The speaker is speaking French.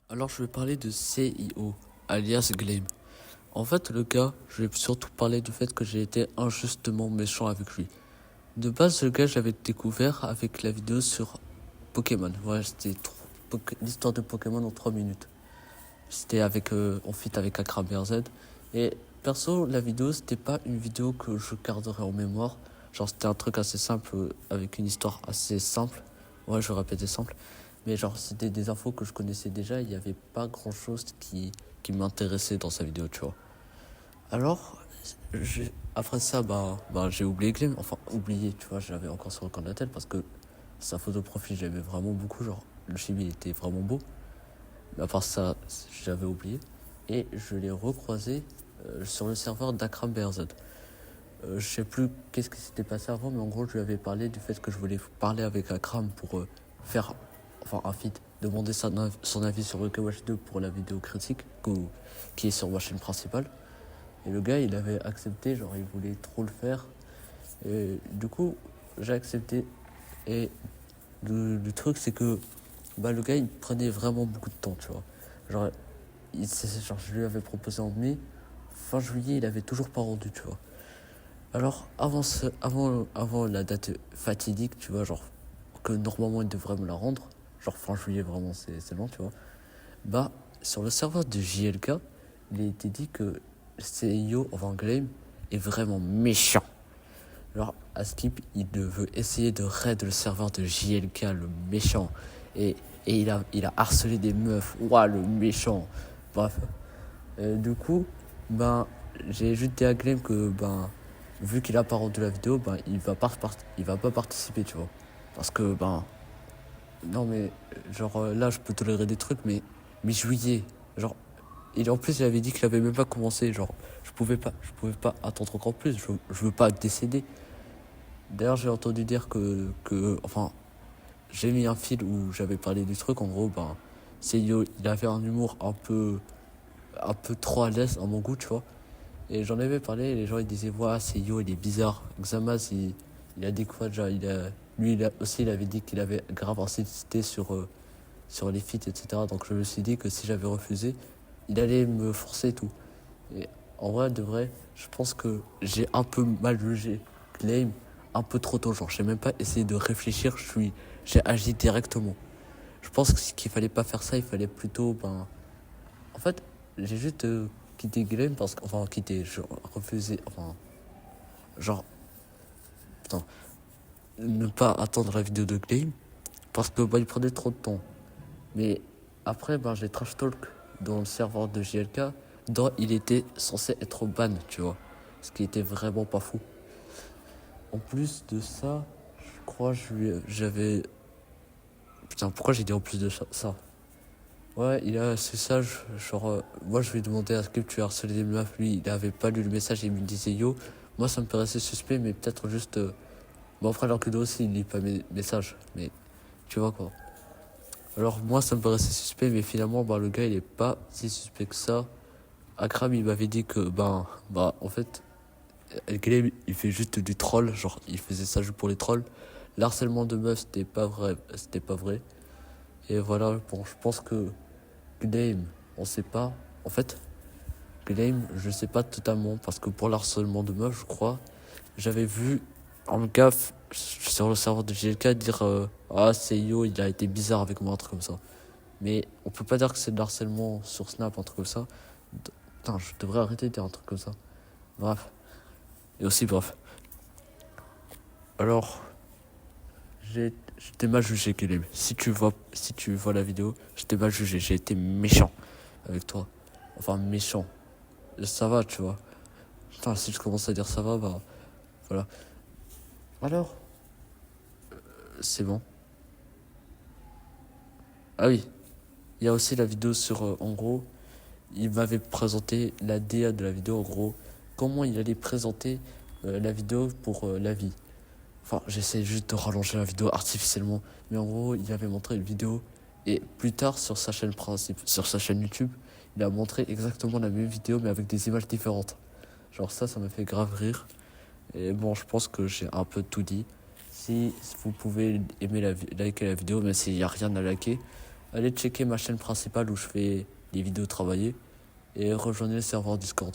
Alors je vais parler de CIO, alias Glame. En fait, le gars, je vais surtout parler du fait que j'ai été injustement méchant avec lui. De base, le gars, j'avais découvert avec la vidéo sur Pokémon. Ouais, c'était l'histoire de Pokémon en 3 minutes. C'était avec, en fit avec Akram BRZ. Et perso, la vidéo, c'était pas une vidéo que je garderai en mémoire. Genre, c'était un truc assez simple, avec une histoire assez simple. Ouais, je vais répéter simple. Mais genre, c'était des infos que je connaissais déjà. Il n'y avait pas grand chose qui m'intéressait dans sa vidéo, tu vois. Alors, après ça, j'ai oublié Clem. Enfin, oublié, tu vois, je l'avais encore sur le coin de la tête parce que sa photo de profil, j'aimais vraiment beaucoup. Genre, le chimie, il était vraiment beau. Mais à part ça, j'avais oublié. Et je l'ai recroisé sur le serveur d'Akram BRZ. Je sais plus qu'est-ce qui s'était passé avant, mais en gros, je lui avais parlé du fait que je voulais parler avec Akram pour faire un feed, demander son avis sur Watch 2 pour la vidéo critique qui est sur ma chaîne principale. Et le gars, il avait accepté, genre, il voulait trop le faire. Et du coup, j'ai accepté. Et le truc, c'est que le gars, il prenait vraiment beaucoup de temps, tu vois. Genre, je lui avais proposé en mai, fin juillet, il avait toujours pas rendu, tu vois. Alors, avant la date fatidique, tu vois, genre, que normalement il devrait me la rendre, genre fin juillet, vraiment, c'est long, tu vois. Sur le serveur de JLK, il a été dit que CEO of Glame est vraiment méchant. Alors, Askip, il veut essayer de raid le serveur de JLK, le méchant. Et il a harcelé des meufs. Ouah, le méchant. Bref. Du coup, j'ai juste dit à Glem que, vu qu'il a pas rendu la vidéo, il va pas participer, tu vois. Parce que, non, mais, genre, là, je peux tolérer des trucs, mais juillet, genre, en plus, il avait dit qu'il avait même pas commencé, genre, je pouvais pas attendre encore plus, je veux pas décéder. D'ailleurs, j'ai entendu dire enfin, j'ai mis un fil où j'avais parlé du truc, en gros, CEO, il avait un humour un peu trop à l'aise à mon goût, tu vois. Et j'en avais parlé, et les gens ils disaient, ouais, CEO, il est bizarre. Xamaz, il a dit quoi déjà aussi, il avait dit qu'il avait grave insisté sur les feats, etc. Donc je me suis dit que si j'avais refusé, il allait me forcer et tout. Et en vrai, de vrai, je pense que j'ai un peu mal jugé Claim un peu trop tôt. Genre, j'ai même pas essayé de réfléchir, j'ai agi directement. Je pense qu'il fallait pas faire ça, il fallait plutôt, en fait, j'ai juste quitté Claim parce que, enfin, je refusais, enfin, genre, putain, ne pas attendre la vidéo de Claim parce que, il prenait trop de temps. Mais après, j'ai trash talk dans le serveur de JLK, dont il était censé être ban, tu vois. Ce qui était vraiment pas fou. En plus de ça, je crois j'avais. Putain, pourquoi j'ai dit en plus de ça? Ouais, c'est ça, genre, moi je lui ai demandé à ce que tu as harcelé des meufs, lui il avait pas lu le message et il me disait yo. Moi ça me paraissait suspect, mais peut-être juste. Bon, après, l'enculé aussi il lit pas mes messages, mais tu vois quoi. Alors moi ça me paraissait suspect, mais finalement le gars il est pas si suspect que ça. Akram il m'avait dit que en fait El Kheleb il fait juste du troll, genre il faisait ça juste pour les trolls. L'harcèlement de meufs c'était pas vrai. Et voilà, bon je pense que Glame, on sait pas. En fait, Glame, je sais pas totalement parce que pour l'harcèlement de meufs, je crois, j'avais vu un gars sur le serveur de GLK dire ah CIO il a été bizarre avec moi, un truc comme ça. Mais on peut pas dire que c'est de l'harcèlement sur Snap, un truc comme ça. Putain, je devrais arrêter de dire un truc comme ça. Bref. Et aussi, bref. Alors, je t'ai mal jugé, Kelly. Si tu vois la vidéo, je t'ai mal jugé. J'ai été méchant avec toi. Enfin, méchant. Ça va, tu vois. Putain, si je commence à dire ça va, voilà. Alors, c'est bon. Ah oui, il y a aussi la vidéo sur, en gros, il m'avait présenté la DA de la vidéo, en gros, comment il allait présenter la vidéo pour la vie. Enfin, j'essaie juste de rallonger la vidéo artificiellement. Mais en gros, il avait montré une vidéo. Et plus tard, sur sa chaîne sur sa chaîne YouTube, il a montré exactement la même vidéo, mais avec des images différentes. Genre ça m'a fait grave rire. Et bon, je pense que j'ai un peu tout dit. Si vous pouvez liker la vidéo, même s'il n'y a rien à liker, allez checker ma chaîne principale où je fais les vidéos travaillées et rejoignez le serveur Discord.